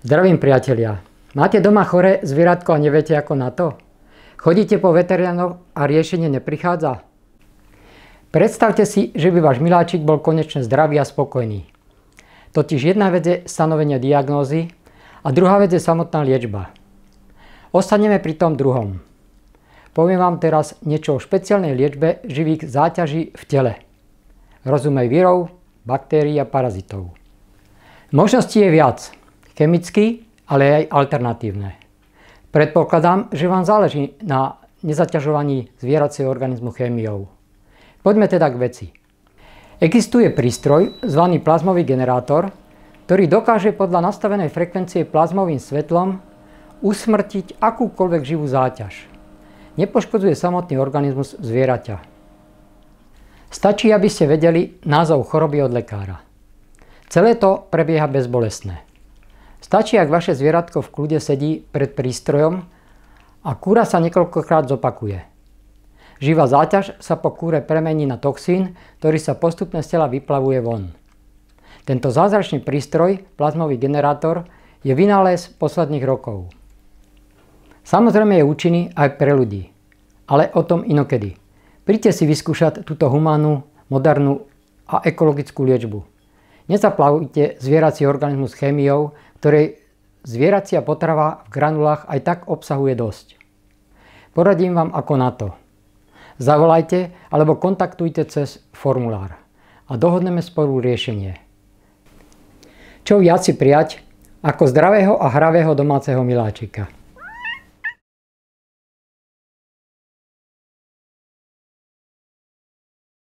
Zdravím priatelia. Máte doma choré zvieratko a neviete ako na to? Chodíte po veterinároch a riešenie neprichádza? Predstavte si, že by váš miláčik bol konečne zdravý a spokojný. Totiž jedna vec je stanovenie diagnózy a druhá vec je samotná liečba. Ostaneme pri tom druhom. Poviem vám teraz niečo o špeciálnej liečbe živých záťaží v tele. Rozumej vírov, baktérií a parazitov. Možností je viac. Chemicky, ale aj alternatívne. Predpokladám, že vám záleží na nezaťažovaní zvieracieho organizmu chémiou. Poďme teda k veci. Existuje prístroj zvaný plazmový generátor, ktorý dokáže podľa nastavenej frekvencie plazmovým svetlom usmrtiť akúkoľvek živú záťaž. Nepoškodzuje samotný organizmus zvieraťa. Stačí, aby ste vedeli názov choroby od lekára. Celé to prebieha bezbolestne. Stačí, ak vaše zvieratko v kľude sedí pred prístrojom a kúra sa niekoľkokrát zopakuje. Živá záťaž sa po kúre premení na toxín, ktorý sa postupne z tela vyplavuje von. Tento zázračný prístroj, plazmový generátor, je vynález posledných rokov. Samozrejme je účinný aj pre ľudí, ale o tom inokedy. Príďte si vyskúšať túto humánnu, modernú a ekologickú liečbu. Nezaplavujte zvierací organizmus chémiou, ktorej zvieracia potrava v granulách aj tak obsahuje dosť. Poradím vám ako na to. Zavolajte alebo kontaktujte cez formulár a dohodneme spolu riešenie. Čo viac si prijať ako zdravého a hravého domáceho miláčika.